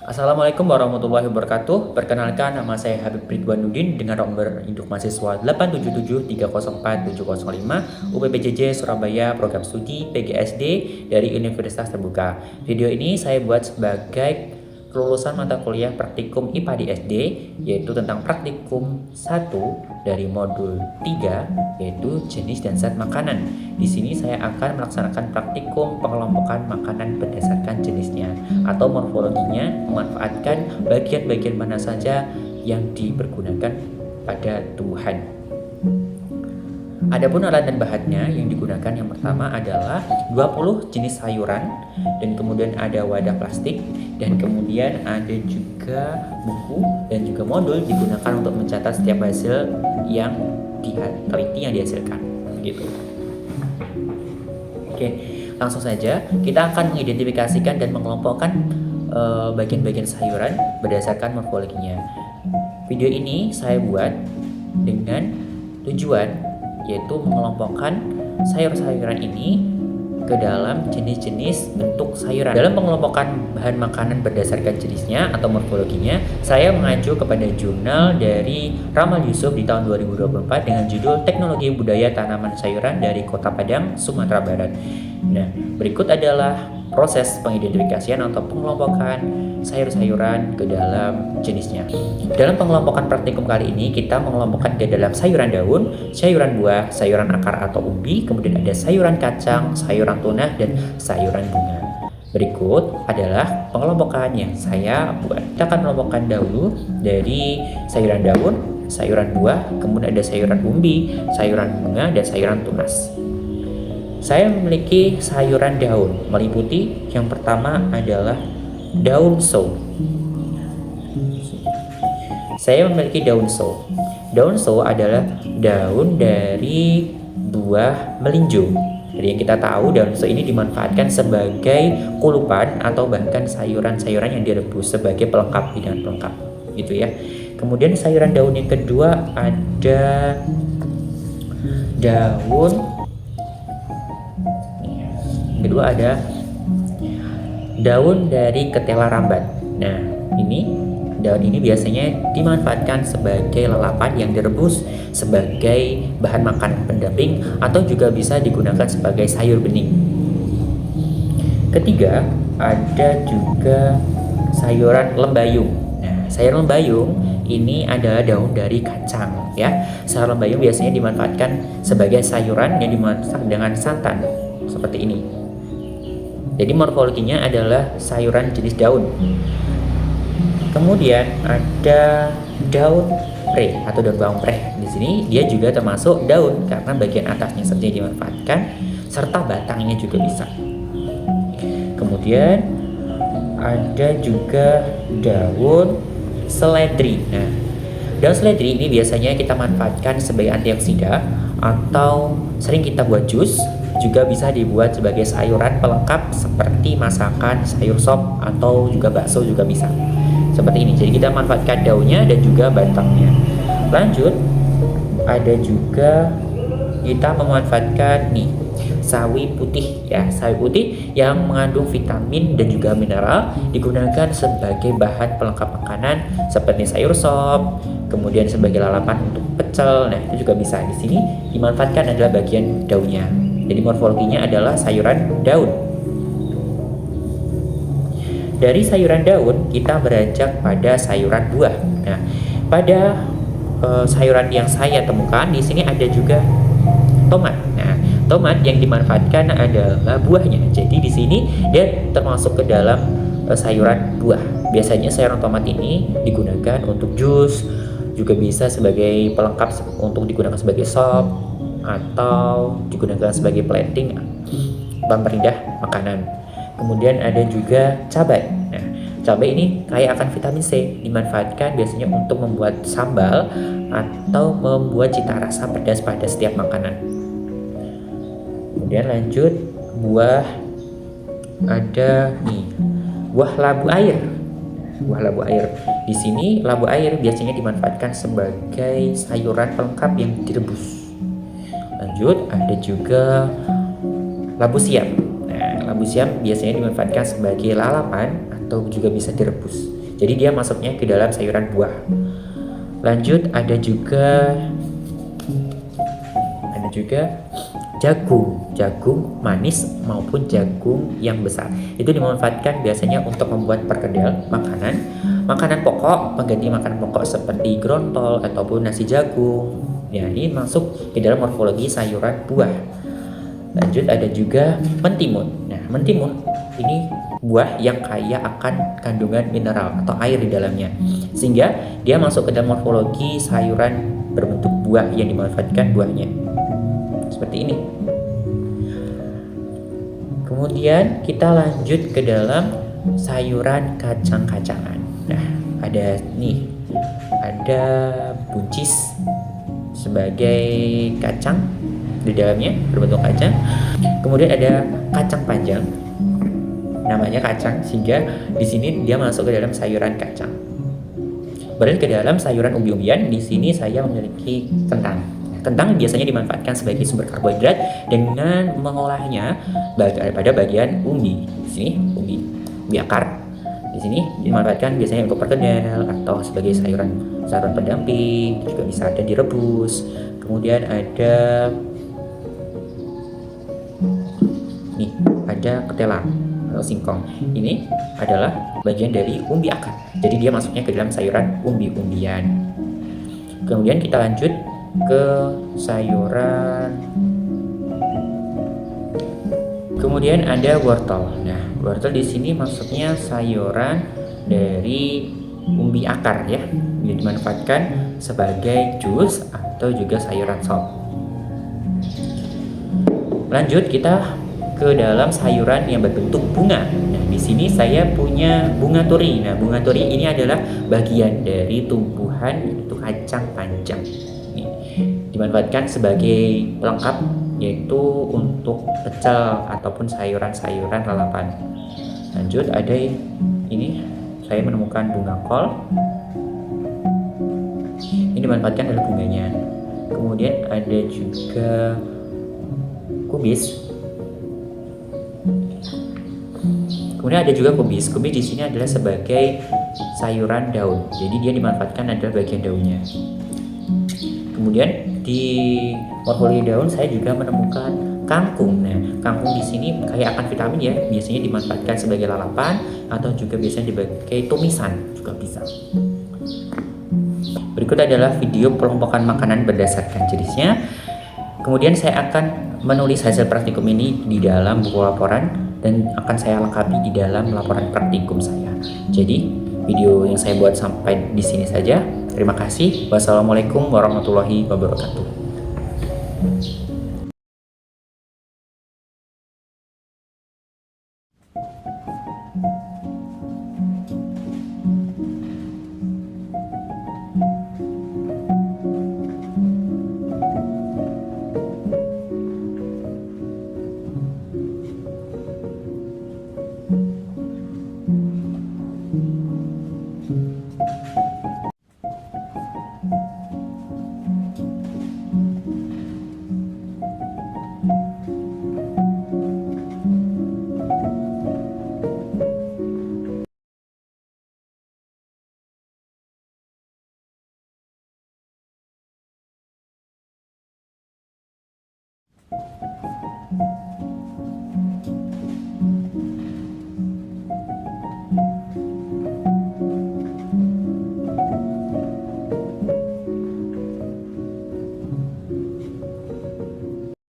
Assalamualaikum warahmatullahi wabarakatuh. Perkenalkan, nama saya Habib Ridwanuddin dengan nomor induk mahasiswa 877304705 UPPJJ Surabaya, program studi PGSD dari Universitas Terbuka. Video ini saya buat sebagai kelulusan mata kuliah praktikum IPA di SD, yaitu tentang praktikum 1 dari modul 3, yaitu jenis dan zat makanan. Di sini saya akan melaksanakan praktikum pengelompokan makanan berdasarkan jenisnya atau morfologinya, memanfaatkan bagian-bagian mana saja yang dipergunakan pada tumbuhan. Adapun alat dan bahannya yang digunakan yang pertama adalah 20 jenis sayuran, dan kemudian ada wadah plastik, dan kemudian ada juga buku dan juga modul digunakan untuk mencatat setiap hasil yang diteliti yang dihasilkan gitu. Oke, langsung saja kita akan mengidentifikasikan dan mengelompokkan bagian-bagian sayuran berdasarkan morfologinya. Video ini saya buat dengan tujuan yaitu mengelompokkan sayur-sayuran ini ke dalam jenis-jenis bentuk sayuran. Dalam pengelompokan bahan makanan berdasarkan jenisnya atau morfologinya, saya mengacu kepada jurnal dari Ramal Yusuf di tahun 2024 dengan judul Teknologi Budaya Tanaman Sayuran dari Kota Padang, Sumatera Barat. Nah, berikut adalah proses pengidentifikasian atau pengelompokan sayur-sayuran ke dalam jenisnya. Dalam pengelompokan praktikum kali ini, kita mengelompokkan ke dalam sayuran daun, sayuran buah, sayuran akar atau umbi, kemudian ada sayuran kacang, sayuran tunas, dan sayuran bunga. Berikut adalah pengelompokan yang saya buat. Kita akan mengelompokkan dahulu dari sayuran daun, sayuran buah, kemudian ada sayuran umbi, sayuran bunga, dan sayuran tunas. Saya memiliki sayuran daun, meliputi yang pertama adalah daun saw. Saya memiliki daun saw. Daun saw adalah daun dari buah melinjo. Jadi yang kita tahu, daun saw ini dimanfaatkan sebagai kulupan atau bahkan sayuran-sayuran yang direbus sebagai pelengkap, hidangan pelengkap, gitu ya. Kemudian sayuran daun yang kedua ada daun dari ketela rambat. Nah, daun ini biasanya dimanfaatkan sebagai lalapan yang direbus sebagai bahan makanan pendamping atau juga bisa digunakan sebagai sayur bening. Ketiga, ada juga sayuran lembayung. Nah, sayur lembayung ini adalah daun dari kacang ya. Sayur lembayung biasanya dimanfaatkan sebagai sayuran yang dimasak dengan santan seperti ini. Jadi morfologinya adalah sayuran jenis daun. Kemudian ada daun pre atau daun bawang preh. Di sini dia juga termasuk daun karena bagian atasnya saja dimanfaatkan serta batangnya juga bisa. Kemudian ada juga daun seledri. Nah, daun seledri ini biasanya kita manfaatkan sebagai antioksida atau sering kita buat jus. Juga bisa dibuat sebagai sayuran pelengkap seperti masakan sayur sop atau juga bakso juga bisa. Seperti ini. Jadi kita manfaatkan daunnya dan juga batangnya. Lanjut, ada juga kita memanfaatkan sawi putih ya. Sawi putih yang mengandung vitamin dan juga mineral digunakan sebagai bahan pelengkap makanan seperti sayur sop, kemudian sebagai lalapan untuk pecel. Nah, itu juga bisa. Di sini dimanfaatkan adalah bagian daunnya. Jadi morfologinya adalah sayuran daun. Dari sayuran daun kita beranjak pada sayuran buah. Nah, pada sayuran yang saya temukan di sini ada juga tomat. Nah, tomat yang dimanfaatkan adalah buahnya. Jadi di sini dia termasuk ke dalam sayuran buah. Biasanya sayuran tomat ini digunakan untuk jus, juga bisa sebagai pelengkap untuk digunakan sebagai sop atau digunakan sebagai plating, pemperindah makanan. Kemudian ada juga cabai. Nah, cabai ini kaya akan vitamin C, dimanfaatkan biasanya untuk membuat sambal atau membuat cita rasa pedas pada setiap makanan. Kemudian lanjut buah, ada buah labu air. Buah labu air. Di sini labu air biasanya dimanfaatkan sebagai sayuran pelengkap yang direbus. Lanjut, ada juga labu siam. Nah, labu siam biasanya dimanfaatkan sebagai lalapan atau juga bisa direbus. Jadi dia masuknya ke dalam sayuran buah. Lanjut ada juga jagung manis maupun jagung yang besar. Itu dimanfaatkan biasanya untuk membuat perkedel makanan pokok, pengganti makanan pokok seperti grontol ataupun nasi jagung. Ya, ini masuk ke dalam morfologi sayuran buah. Lanjut ada juga mentimun. Nah, mentimun ini buah yang kaya akan kandungan mineral atau air di dalamnya, sehingga dia masuk ke dalam morfologi sayuran berbentuk buah yang dimanfaatkan buahnya. Seperti ini. Kemudian kita lanjut ke dalam sayuran kacang-kacangan. Nah, ada buncis sebagai kacang di dalamnya berbentuk kacang. Kemudian ada kacang panjang, namanya kacang, sehingga di sini dia masuk ke dalam sayuran kacang. Beralih ke dalam sayuran umbi-umbian, di sini saya memiliki kentang. Kentang biasanya dimanfaatkan sebagai sumber karbohidrat dengan mengolahnya pada bagian umbi. Di sini umbi akar. Di sini dimanfaatkan biasanya untuk perkedel atau sebagai sayuran pendamping, juga bisa ada direbus. Kemudian ada ketela atau singkong. Ini adalah bagian dari umbi akar. Jadi dia masuknya ke dalam sayuran umbi-umbian. Kemudian kita lanjut ke sayuran. Kemudian ada wortel. Nah, wortel di sini masuknya sayuran dari umbi akar ya, yang dimanfaatkan sebagai jus atau juga sayuran sop. Lanjut kita ke dalam sayuran yang berbentuk bunga. Nah, di sini saya punya bunga turi. Nah, bunga turi ini adalah bagian dari tumbuhan itu kacang panjang. Dimanfaatkan sebagai pelengkap, yaitu untuk pecel ataupun sayuran-sayuran lalapan. Lanjut ada ini, saya menemukan bunga kol. Ini dimanfaatkan adalah bunganya. Kemudian ada juga kubis. Kemudian ada juga kubis. Kubis di sini adalah sebagai sayuran daun. Jadi dia dimanfaatkan adalah bagian daunnya. Kemudian di morfologi daun saya juga menemukan kangkung. Nah, kangkung di sini kaya akan vitamin ya. Biasanya dimanfaatkan sebagai lalapan atau juga biasanya sebagai tumisan juga bisa. Berikut adalah video pelompokan makanan berdasarkan jenisnya. Kemudian saya akan menulis hasil praktikum ini di dalam buku laporan dan akan saya lengkapi di dalam laporan praktikum saya. Jadi, video yang saya buat sampai di sini saja. Terima kasih. Wassalamualaikum warahmatullahi wabarakatuh.